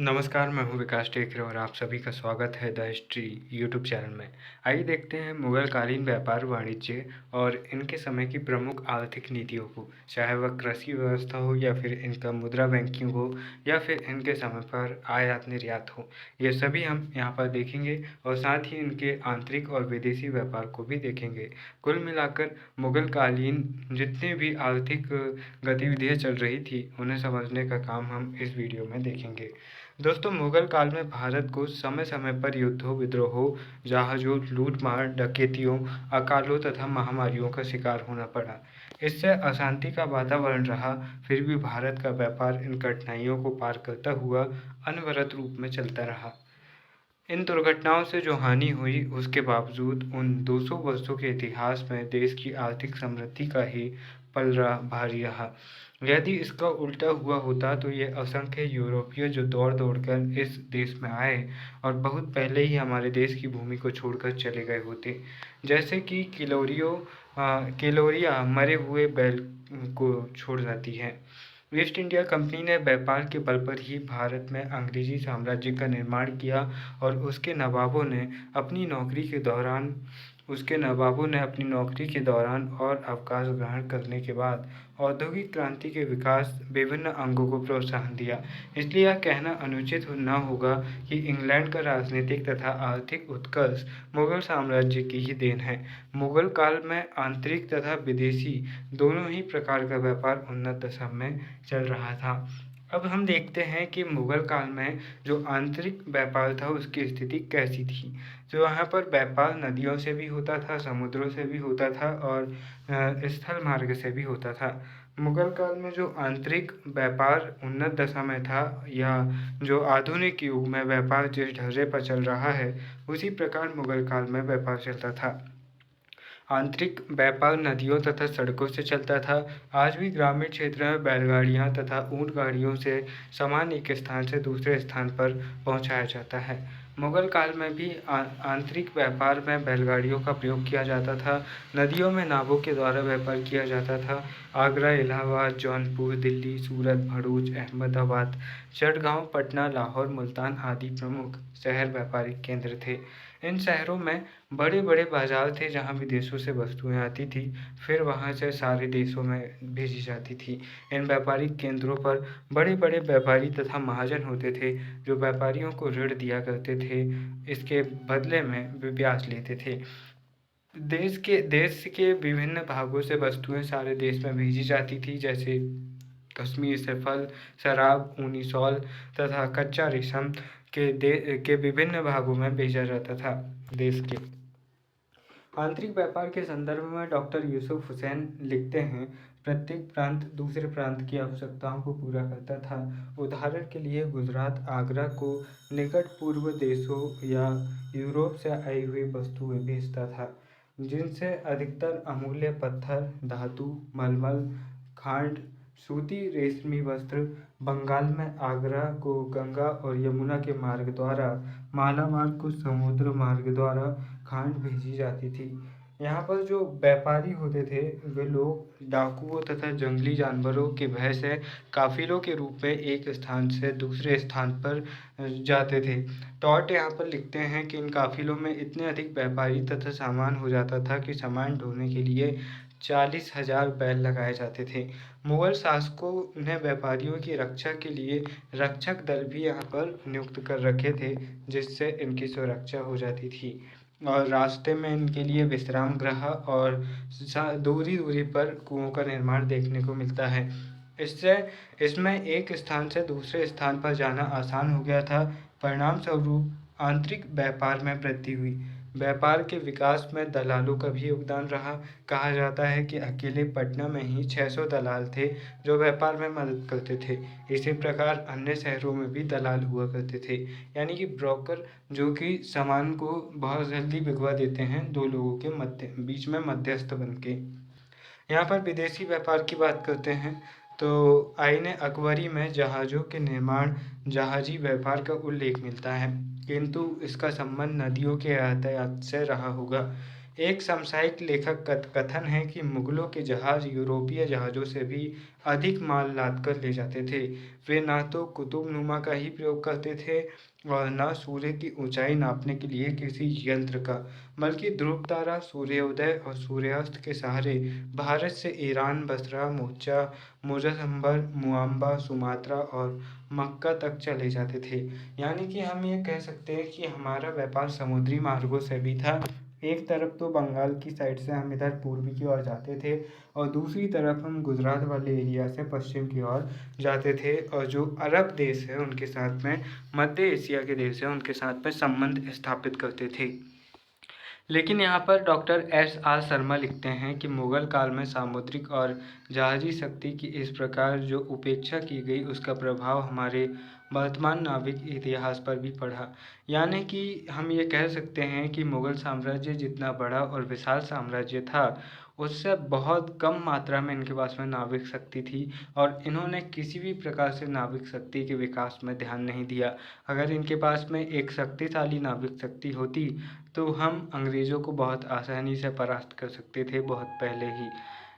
नमस्कार, मैं हूँ विकास टेकरे और आप सभी का स्वागत है द हिस्ट्री यूट्यूब चैनल में। आइए देखते हैं मुगलकालीन व्यापार वाणिज्य और इनके समय की प्रमुख आर्थिक नीतियों को, चाहे वह कृषि व्यवस्था हो या फिर इनका मुद्रा बैंकिंग हो या फिर इनके समय पर आयात निर्यात हो। ये सभी हम यहाँ पर देखेंगे और साथ ही इनके आंतरिक और विदेशी व्यापार को भी देखेंगे। कुल मिलाकर मुगलकालीन जितनी भी आर्थिक गतिविधियाँ चल रही थी उन्हें समझने का काम हम इस वीडियो में देखेंगे। दोस्तों, मुगल काल में भारत को समय समय पर युद्धों, विद्रोहों, जहाजों, लूटमार, डकैतियों, अकालों तथा महामारियों का शिकार होना पड़ा। इससे अशांति का वातावरण रहा, फिर भी भारत का व्यापार इन कठिनाइयों को पार करता हुआ अनवरत रूप में चलता रहा। इन दुर्घटनाओं से जो हानि हुई, उसके बावजूद उन 200 वर्षों के इतिहास में देश की आर्थिक समृद्धि का ही पलड़ा भारी रहा। यदि इसका उल्टा हुआ होता तो ये असंख्य यूरोपीय जो दौड़ दौड़ कर इस देश में आए और बहुत पहले ही हमारे देश की भूमि को छोड़कर चले गए होते। जैसे कि किलोरिया मरे हुए बैल को छोड़ जाती है। ईस्ट इंडिया कंपनी ने व्यापार के बल पर ही भारत में अंग्रेजी साम्राज्य का निर्माण किया और अपनी नौकरी के दौरान और अवकाश ग्रहण करने के बाद औद्योगिक क्रांति के विकास विभिन्न अंगों को प्रोत्साहन दिया। इसलिए यह कहना अनुचित न होगा कि इंग्लैंड का राजनीतिक तथा आर्थिक उत्कर्ष मुगल साम्राज्य की ही देन है। मुगल काल में आंतरिक तथा विदेशी दोनों ही प्रकार का व्यापार उन्नत दशा में चल रहा था। अब हम देखते हैं कि मुगल काल में जो आंतरिक व्यापार था उसकी स्थिति कैसी थी। तो यहाँ पर व्यापार नदियों से भी होता था, समुद्रों से भी होता था और स्थल मार्ग से भी होता था। मुगल काल में जो आंतरिक व्यापार उन्नत दशा में था, या जो आधुनिक युग में व्यापार जिस ढर्रे पर चल रहा है, उसी प्रकार मुगल काल में व्यापार चलता था। आंतरिक व्यापार नदियों तथा सड़कों से चलता था। आज भी ग्रामीण क्षेत्र में बैलगाड़ियाँ तथा ऊँट गाड़ियों से सामान एक स्थान से दूसरे स्थान पर पहुँचाया जाता है। मुगल काल में भी आंतरिक व्यापार में बैलगाड़ियों का प्रयोग किया जाता था। नदियों में नावों के द्वारा व्यापार किया जाता था। आगरा, इलाहाबाद, जौनपुर, दिल्ली, सूरत, भरूच, अहमदाबाद, चटगांव, पटना, लाहौर, मुल्तान आदि प्रमुख शहर व्यापारिक केंद्र थे। इन शहरों में बड़े बड़े बाजार थे जहाँ विदेशों से वस्तुएं आती थी, फिर वहाँ से सारे देशों में भेजी जाती थी। इन व्यापारिक केंद्रों पर बड़े बड़े व्यापारी तथा महाजन होते थे जो व्यापारियों को ऋण दिया करते थे, इसके बदले में वे ब्याज लेते थे। देश के विभिन्न भागों से वस्तुएं सारे देश में भेजी जाती थी, जैसे कश्मीर से फल, शराब, ऊनी शॉल तथा कच्चा रेशम के विभिन्न भागों में भेजा जाता था देश के। आंतरिक व्यापार के संदर्भ में डॉक्टर यूसुफ हुसैन लिखते हैं, प्रत्येक प्रांत दूसरे प्रांत की आवश्यकताओं को पूरा करता था। उदाहरण के लिए गुजरात आगरा को निकट पूर्व देशों या यूरोप से आई हुई वस्तुएं भेजता था, जिनसे अधिकतर अमूल्य पत्थर, धातु, मलमल, खांड, सूती रेशमी वस्त्र। बंगाल में आगरा को गंगा और यमुना के मार्ग द्वारा, मालाबार को समुद्र मार्ग द्वारा खांड भेजी जाती थी। यहाँ पर जो व्यापारी होते थे वे लोग डाकुओं तथा जंगली जानवरों के भय से काफिलों के रूप में एक स्थान से दूसरे स्थान पर जाते थे। टॉट यहाँ पर लिखते हैं कि इन काफिलों में इतने अधिक व्यापारी तथा सामान हो जाता था कि सामान ढोने के लिए 40,000 बैल लगाए जाते थे। मुगल शासकों ने व्यापारियों की रक्षा के लिए रक्षक दल भी यहाँ पर नियुक्त कर रखे थे, जिससे इनकी सुरक्षा हो जाती थी और रास्ते में इनके लिए विश्राम गृह और दूरी दूरी पर कुओं का निर्माण देखने को मिलता है। इससे इसमें एक स्थान से दूसरे स्थान पर जाना आसान हो गया था। परिणाम स्वरूप आंतरिक व्यापार में वृद्धि हुई। व्यापार के विकास में दलालों का भी योगदान रहा। कहा जाता है कि अकेले पटना में ही 600 दलाल थे जो व्यापार में मदद करते थे। इसी प्रकार अन्य शहरों में भी दलाल हुआ करते थे, यानी कि ब्रोकर, जो कि सामान को बहुत जल्दी बिकवा देते हैं दो लोगों के बीच में मध्यस्थ बन के। यहाँ पर विदेशी व्यापार की बात करते हैं तो आईने अकबरी में जहाज़ों के निर्माण, जहाजी व्यापार का उल्लेख मिलता है, किंतु इसका संबंध नदियों के यातायात से रहा होगा। एक समसामयिक लेखक कथन है कि मुगलों के जहाज यूरोपीय जहाज़ों से भी अधिक माल लाद कर ले जाते थे। वे न तो कुतुबनुमा का ही प्रयोग करते थे और न सूर्य की ऊंचाई नापने के लिए किसी यंत्र का, बल्कि ध्रुव तारा, सूर्योदय और सूर्यास्त के सहारे भारत से ईरान, बसरा, मोचा, मुजफ्फरनगर, मुआम्बा, सुमात्रा और मक्का तक चले जाते थे। यानी कि हम ये कह सकते हैं कि हमारा व्यापार समुद्री मार्गों से भी था। एक तरफ तो बंगाल की साइड से हम इधर पूर्वी की ओर जाते थे और दूसरी तरफ हम गुजरात वाले एरिया से पश्चिम की ओर जाते थे, और जो अरब देश है उनके साथ में, मध्य एशिया के देश है उनके साथ में संबंध स्थापित करते थे। लेकिन यहाँ पर डॉक्टर S.R. शर्मा लिखते हैं कि मुगल काल में सामुद्रिक और जहाजी शक्ति की इस प्रकार जो उपेक्षा की गई उसका प्रभाव हमारे वर्तमान नाविक इतिहास पर भी पड़ा। यानी कि हम ये कह सकते हैं कि मुगल साम्राज्य जितना बड़ा और विशाल साम्राज्य था, उससे बहुत कम मात्रा में इनके पास में नाविक शक्ति थी और इन्होंने किसी भी प्रकार से नाविक शक्ति के विकास में ध्यान नहीं दिया। अगर इनके पास में एक शक्तिशाली नाविक शक्ति होती तो हम अंग्रेज़ों को बहुत आसानी से परास्त कर सकते थे बहुत पहले ही।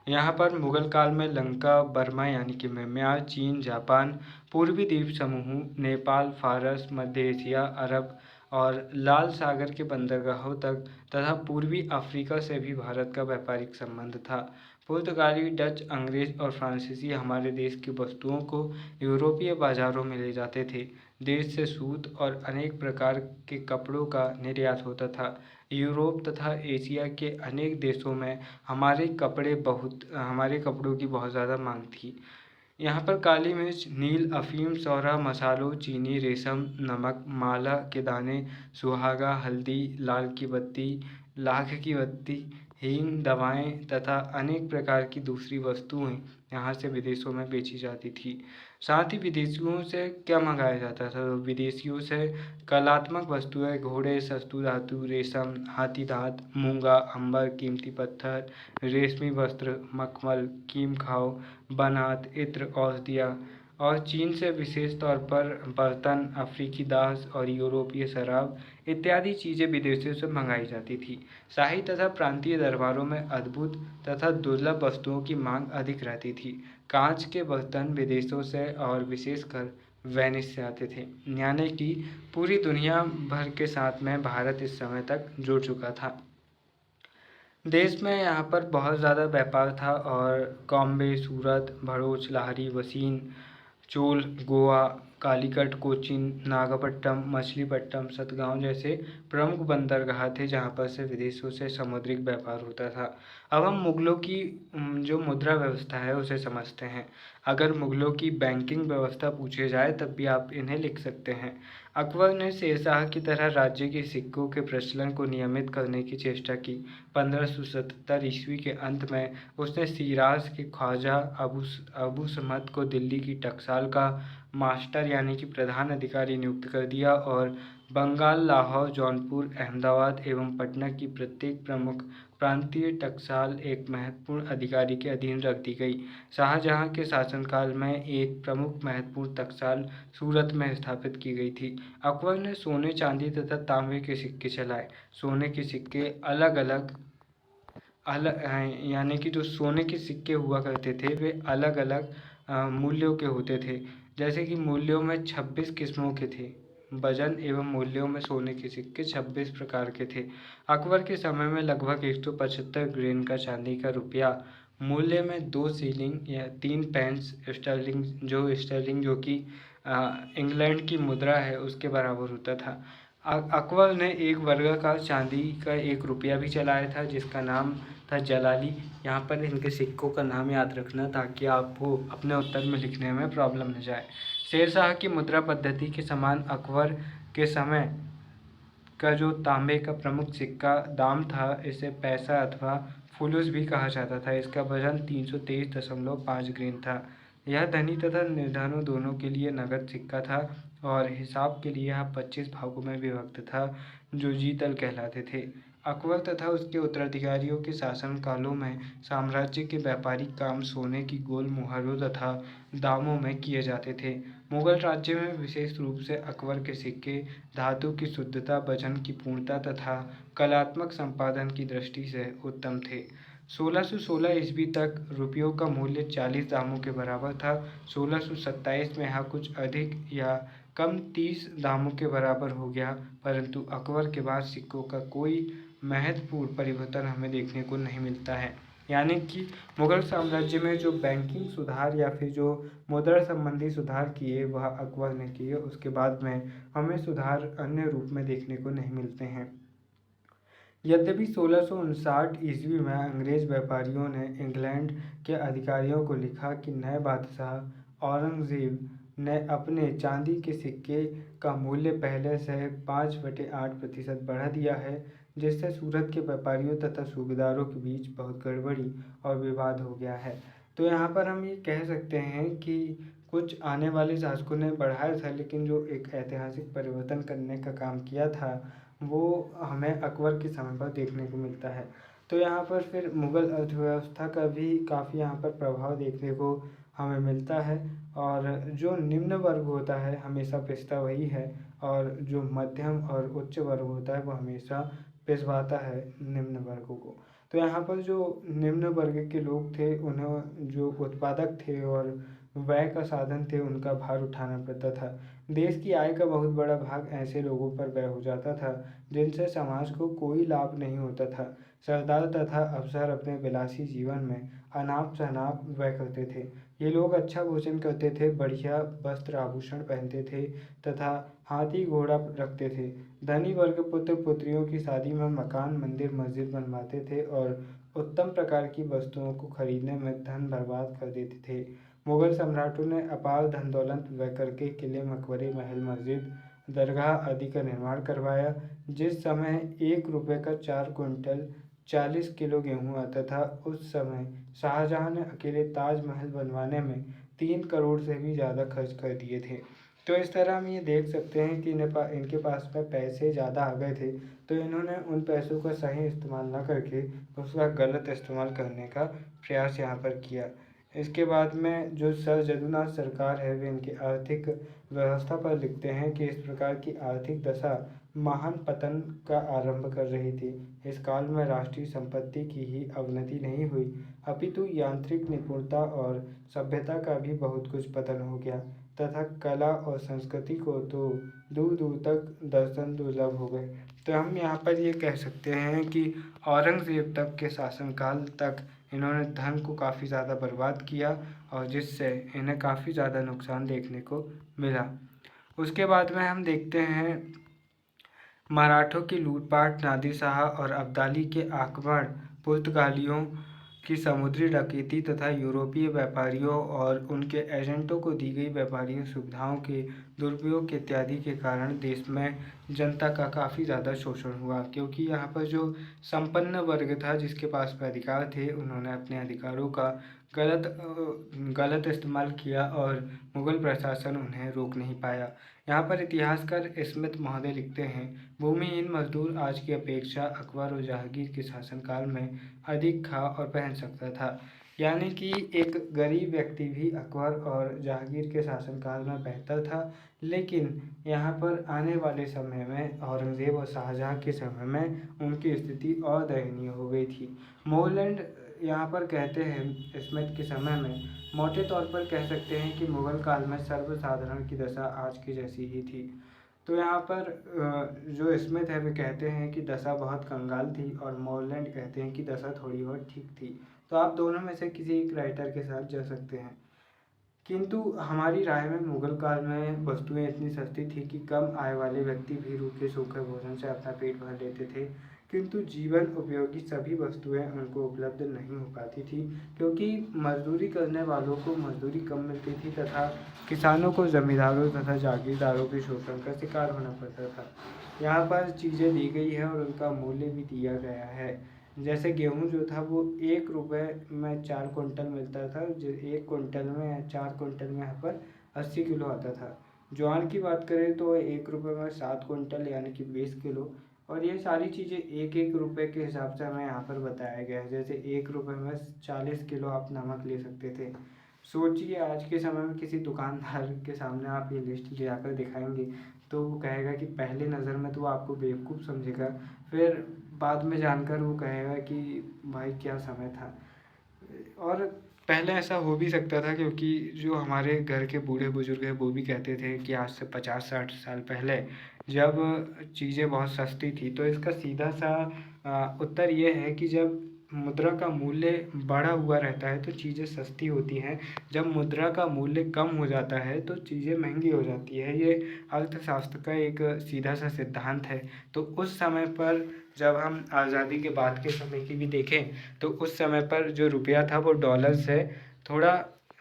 यहाँ पर मुगल काल में लंका, बर्मा यानी कि म्यांमार, चीन, जापान, पूर्वी द्वीप समूह, नेपाल, फारस, मध्य एशिया, अरब और लाल सागर के बंदरगाहों तक तथा पूर्वी अफ्रीका से भी भारत का व्यापारिक संबंध था। पुर्तगाली, डच, अंग्रेज और फ्रांसीसी हमारे देश की वस्तुओं को यूरोपीय बाजारों में ले जाते थे। देश से सूत और अनेक प्रकार के कपड़ों का निर्यात होता था। यूरोप तथा एशिया के अनेक देशों में हमारे कपड़ों की बहुत ज़्यादा मांग थी। यहाँ पर काली मिर्च, नील, अफीम, सौरा, मसालों, चीनी, रेशम, नमक, माला के दाने, सुहागा, हल्दी, लाल की बत्ती, लाख की बत्ती, हींग, दवाएं तथा अनेक प्रकार की दूसरी वस्तुएं यहाँ से विदेशों में बेची जाती थी। साथ ही विदेशियों से क्या मंगाया जाता था? तो विदेशियों से कलात्मक वस्तुएं, घोड़े, सस्तु धातु, रेशम, हाथी दांत, मूंगा, अंबर, कीमती पत्थर, रेशमी वस्त्र, मखमल, कीम खाओ, बनात, इत्र, औषधियाँ, और चीन से विशेष तौर पर बर्तन, अफ्रीकी दास और यूरोपीय शराब इत्यादि चीज़ें विदेशों से मंगाई जाती थी। शाही तथा प्रांतीय दरबारों में अद्भुत तथा दुर्लभ वस्तुओं की मांग अधिक रहती थी। कांच के बर्तन विदेशों से और विशेषकर वेनिस से आते थे। यानी कि पूरी दुनिया भर के साथ में भारत इस समय तक जुड़ चुका था। देश में यहाँ पर बहुत ज़्यादा व्यापार था और बॉम्बे, सूरत, भरूच, लाहौरी, वसीन, चोल, गोवा, कालीकट, कोचीन, नागपट्टनम, मछलीपट्टनम, सतगांव जैसे प्रमुख बंदरगाह थे जहाँ पर से विदेशों से समुद्रिक व्यापार होता था। अब हम मुगलों की जो मुद्रा व्यवस्था है उसे समझते हैं। अगर मुगलों की बैंकिंग व्यवस्था पूछी जाए तब भी आप इन्हें लिख सकते हैं। अकबर ने शेरशाह की तरह राज्य के सिक्कों के प्रचलन को नियमित करने की चेष्टा की। 1577 ईस्वी के अंत में उसने शिराज के ख्वाजा अबू समद को दिल्ली की टकसाल का मास्टर यानी कि प्रधान अधिकारी नियुक्त कर दिया और बंगाल, लाहौर, जौनपुर, अहमदाबाद एवं पटना की प्रत्येक प्रमुख प्रांतीय टकसाल एक महत्वपूर्ण अधिकारी के अधीन रख दी गई। शाहजहां के शासनकाल में एक प्रमुख महत्वपूर्ण टकसाल सूरत में स्थापित की गई थी। अकबर ने सोने, चांदी तथा तांबे के सिक्के चलाए। सोने के सिक्के अलग यानी कि जो सोने के सिक्के हुआ करते थे वे अलग अलग मूल्यों के होते थे। जैसे कि मूल्यों में 26 किस्मों के थे। वजन एवं मूल्यों में सोने के सिक्के 26 प्रकार के थे। अकबर के समय में लगभग 175 ग्रेन का चांदी का रुपया मूल्य में 2 सीलिंग या 3 पेंस स्टर्लिंग जो कि इंग्लैंड की मुद्रा है उसके बराबर होता था। अकबर ने एक वर्गाकार चांदी का 1 रुपया भी चलाया था जिसका नाम था जलाली। यहाँ पर इनके सिक्कों का नाम याद रखना ताकि आपको अपने उत्तर में लिखने में प्रॉब्लम न जाए। शेरशाह की मुद्रा पद्धति के समान अकबर के समय का जो तांबे का प्रमुख सिक्का दाम था इसे पैसा अथवा फुलूस भी कहा जाता था। इसका वजन 323.5 ग्रेन था। यह धनी तथा निर्धनों दोनों के लिए नगद सिक्का था और हिसाब के लिए यह 25 भागों में विभक्त था जो जीतल कहलाते थे। अकबर तथा उसके उत्तराधिकारियों के शासनकालों में साम्राज्य के व्यापारिक काम सोने की गोल मुहरों तथा दामों में किए जाते थे। मुगल राज्य में विशेष रूप से अकबर के सिक्के धातु की शुद्धता, वजन की पूर्णता तथा कलात्मक संपादन की दृष्टि से उत्तम थे। 1616 ईस्वी तक रुपयों का मूल्य 40 दामों के बराबर था। 1627 में यह कुछ अधिक या कम 30 दामों के बराबर हो गया, परंतु अकबर के बाद सिक्कों का कोई महत्वपूर्ण परिवर्तन हमें देखने को नहीं मिलता है। यानी कि मुगल साम्राज्य में जो बैंकिंग सुधार या फिर जो मुद्रा संबंधी सुधार किए वह अकबर ने किए, उसके बाद में हमें सुधार अन्य रूप में देखने को नहीं मिलते हैं। यद्यपि 1659 ईस्वी में अंग्रेज व्यापारियों ने इंग्लैंड के अधिकारियों को लिखा कि नए बादशाह औरंगजेब ने अपने चांदी के सिक्के का मूल्य पहले से 5/8% बढ़ा दिया है, जिससे सूरत के व्यापारियों तथा सूबेदारों के बीच बहुत गड़बड़ी और विवाद हो गया है। तो यहाँ पर हम ये कह सकते हैं कि कुछ आने वाले शासकों ने बढ़ाया था, लेकिन जो एक ऐतिहासिक परिवर्तन करने का काम किया था वो हमें अकबर के समय पर देखने को मिलता है। तो यहाँ पर फिर मुगल अर्थव्यवस्था का भी काफ़ी यहाँ पर प्रभाव देखने को हमें मिलता है, और जो निम्न वर्ग होता है हमेशा पिसता वही है, और जो मध्यम और उच्च वर्ग होता है वो हमेशा पिसवाता है निम्न वर्गों को। तो यहाँ पर जो निम्न वर्ग के लोग थे उन्हें जो उत्पादक थे और व्यय का साधन थे उनका भार उठाना पड़ता था। देश की आय का बहुत बड़ा भाग ऐसे लोगों पर व्यय हो जाता था जिनसे समाज को कोई लाभ नहीं होता था। सरदार तथा अफसर अपने विलासी जीवन में अनाप शनाप व्यय करते थे। ये लोग अच्छा भोजन करते थे, बढ़िया वस्त्र आभूषण पहनते थे तथा हाथी घोड़ा रखते थे। धनी वर्ग पुत्र पुत्रियों की शादी में मकान, मंदिर, मस्जिद बनवाते थे और उत्तम प्रकार की वस्तुओं को खरीदने में धन बर्बाद कर देते थे। मुगल सम्राटों ने अपार धन दौलत व्यय करके किले, मकबरे, महल, मस्जिद, दरगाह आदि का निर्माण करवाया। जिस समय 1 रुपये का 4 क्विंटल 40 किलो गेहूँ आता था, उस समय शाहजहाँ ने अकेले ताजमहल बनवाने में 3 करोड़ से भी ज़्यादा खर्च कर दिए थे। तो इस तरह हम ये देख सकते हैं कि इनके पास में पैसे ज़्यादा आ गए थे, तो इन्होंने उन पैसों का सही इस्तेमाल ना करके उसका गलत इस्तेमाल करने का प्रयास यहाँ पर किया। इसके बाद में जो सर जदुनाथ सरकार है वे इनकी आर्थिक व्यवस्था पर लिखते हैं कि इस प्रकार की आर्थिक दशा महान पतन का आरंभ कर रही थी। इस काल में राष्ट्रीय संपत्ति की ही अवनति नहीं हुई, अपितु यांत्रिक निपुणता और सभ्यता का भी बहुत कुछ पतन हो गया तथा कला और संस्कृति को तो दूर दूर तक दर्शन दुर्लभ हो गए। तो हम यहाँ पर ये कह सकते हैं कि औरंगजेब तक के शासनकाल तक इन्होंने धन को काफ़ी ज़्यादा बर्बाद किया और जिससे इन्हें काफ़ी ज़्यादा नुकसान देखने को मिला। उसके बाद में हम देखते हैं मराठों की लूटपाट, नादिर शाह और अब्दाली के आक्रमण, पुर्तगालियों की समुद्री डकैती तथा यूरोपीय व्यापारियों और उनके एजेंटों को दी गई व्यापारिक सुविधाओं के दुरुपयोग इत्यादि के कारण देश में जनता का काफ़ी ज़्यादा शोषण हुआ, क्योंकि यहाँ पर जो संपन्न वर्ग था जिसके पास में अधिकार थे उन्होंने अपने अधिकारों का गलत इस्तेमाल किया और मुगल प्रशासन उन्हें रोक नहीं पाया। यहाँ पर इतिहासकार स्मिथ महोदय लिखते हैं, भूमिहीन मजदूर आज की अपेक्षा अकबर और जहांगीर के शासनकाल में अधिक खा और पहन सकता था। यानी कि एक गरीब व्यक्ति भी अकबर और जहांगीर के शासनकाल में बेहतर था, लेकिन यहाँ पर आने वाले समय में औरंगज़ेब और शाहजहाँ के समय में उनकी स्थिति और दयनीय हो गई थी। मोरलैंड यहाँ पर कहते हैं स्मिथ के समय में, मोटे तौर पर कह सकते हैं कि मुगल काल में सर्वसाधारण की दशा आज की जैसी ही थी। तो यहाँ पर जो स्मिथ है वे कहते हैं कि दशा बहुत कंगाल थी और मोरलैंड कहते हैं कि दशा थोड़ी बहुत ठीक थी। तो आप दोनों में से किसी एक राइटर के साथ जा सकते हैं। किंतु हमारी राय में मुगल काल में वस्तुएं इतनी सस्ती थी कि कम आय वाले व्यक्ति भी रूखे सूखे भोजन से अपना पेट भर लेते थे, किंतु जीवन उपयोगी सभी वस्तुएं उनको उपलब्ध नहीं हो पाती थी, क्योंकि मजदूरी करने वालों को मजदूरी कम मिलती थी तथा किसानों को जमींदारों तथा जागीरदारों के शोषण का शिकार होना पड़ता था। यहाँ पर चीज़ें दी गई है और उनका मूल्य भी दिया गया है। जैसे गेहूँ जो था वो 1 रुपये में 4 कुंटल मिलता था, जो 1 कुंटल में 4 कुंटल में यहाँ पर 80 किलो आता था। ज्वार की बात करें तो 1 रुपये में 7 कुंटल यानी कि 20 किलो और ये सारी चीज़ें एक एक रुपये के हिसाब से हमें यहाँ पर बताया गया है। जैसे 1 रुपये में 40 किलो आप नमक ले सकते थे। सोचिए आज के समय में किसी दुकानदार के सामने आप ये लिस्ट ले आकर दिखाएंगे तो वो कहेगा कि पहले नज़र में तो वो आपको बेवकूफ़ समझेगा, फिर बाद में जानकर वो कहेगा कि भाई क्या समय था। और पहले ऐसा हो भी सकता था क्योंकि जो हमारे घर के बूढ़े बुजुर्ग हैं वो भी कहते थे कि आज से 50-60 साल पहले जब चीज़ें बहुत सस्ती थी, तो इसका सीधा सा उत्तर ये है कि जब मुद्रा का मूल्य बढ़ा हुआ रहता है तो चीज़ें सस्ती होती हैं, जब मुद्रा का मूल्य कम हो जाता है तो चीज़ें महंगी हो जाती है। ये अर्थशास्त्र का एक सीधा सा सिद्धांत है। तो उस समय पर जब हम आज़ादी के बाद के समय की भी देखें तो उस समय पर जो रुपया था वो डॉलर से थोड़ा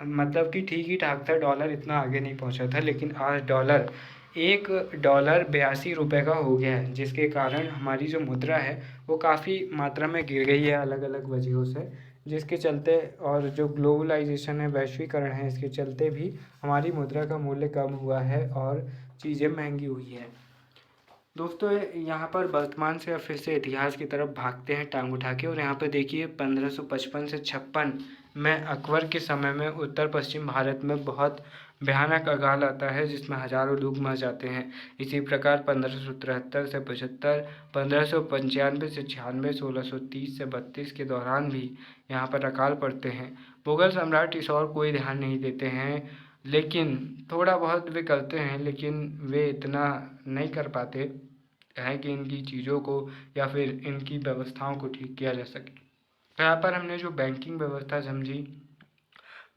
मतलब कि ठीक ही ठाक था, डॉलर इतना आगे नहीं पहुंचा था। लेकिन आज $1 82 का हो गया है, जिसके कारण हमारी जो मुद्रा है वो काफ़ी मात्रा में गिर गई है अलग अलग वजहों से, जिसके चलते और जो ग्लोबलाइजेशन है, वैश्वीकरण है, इसके चलते भी हमारी मुद्रा का मूल्य कम हुआ है और चीज़ें महंगी हुई है। दोस्तों यहाँ पर वर्तमान से फिर से इतिहास की तरफ भागते हैं टांग उठा के, और यहाँ पर देखिए 1555 से 56 में अकबर के समय में उत्तर पश्चिम भारत में बहुत भयानक अकाल आता है जिसमें हजारों लोग मर जाते हैं। इसी प्रकार 1573 से 75, 1595 से 96, 1630 से 32 के दौरान भी यहाँ पर अकाल पड़ते हैं। मुगल सम्राट इस और कोई ध्यान नहीं देते हैं, लेकिन थोड़ा बहुत वे करते हैं, लेकिन वे इतना नहीं कर पाते हैं कि इनकी चीज़ों को या फिर इनकी व्यवस्थाओं को ठीक किया जा सके। तो यहाँ पर हमने जो बैंकिंग व्यवस्था समझी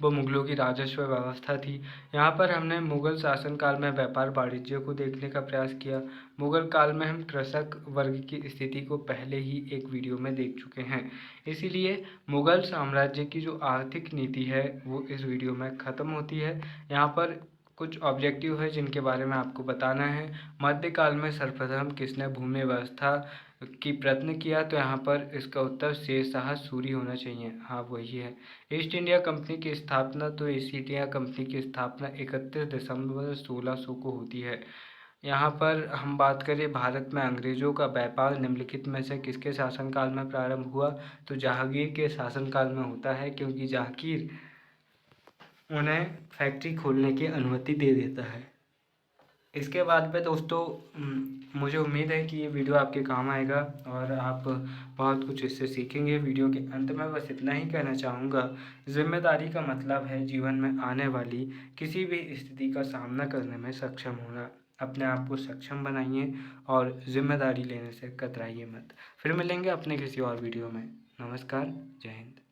वो मुगलों की राजस्व व्यवस्था थी। यहाँ पर हमने मुगल शासनकाल में व्यापार वाणिज्य को देखने का प्रयास किया। मुगल काल में हम कृषक वर्ग की स्थिति को पहले ही एक वीडियो में देख चुके हैं, इसीलिए मुगल साम्राज्य की जो आर्थिक नीति है वो इस वीडियो में ख़त्म होती है। यहाँ पर कुछ ऑब्जेक्टिव है जिनके बारे में आपको बताना है। मध्यकाल में सर्वप्रथम किसने भूमि व्यवस्था की प्रयत्न किया, तो यहाँ पर इसका उत्तर शेरशाह सूरी होना चाहिए। हाँ वही है। ईस्ट इंडिया कंपनी की स्थापना, तो ईस्ट इंडिया कंपनी की स्थापना 31 दिसंबर 1600 को होती है। यहाँ पर हम बात करें भारत में अंग्रेजों का व्यापार निम्नलिखित में से किसके शासनकाल में प्रारंभ हुआ, तो जहांगीर के शासनकाल में होता है, क्योंकि जहांगीर उन्हें फैक्ट्री खोलने की अनुमति दे देता है। इसके बाद में दोस्तों मुझे उम्मीद है कि ये वीडियो आपके काम आएगा और आप बहुत कुछ इससे सीखेंगे। वीडियो के अंत में बस इतना ही कहना चाहूँगा, जिम्मेदारी का मतलब है जीवन में आने वाली किसी भी स्थिति का सामना करने में सक्षम होना। अपने आप को सक्षम बनाइए और जिम्मेदारी लेने से कतराइए मत। फिर मिलेंगे अपने किसी और वीडियो में। नमस्कार, जय हिंद।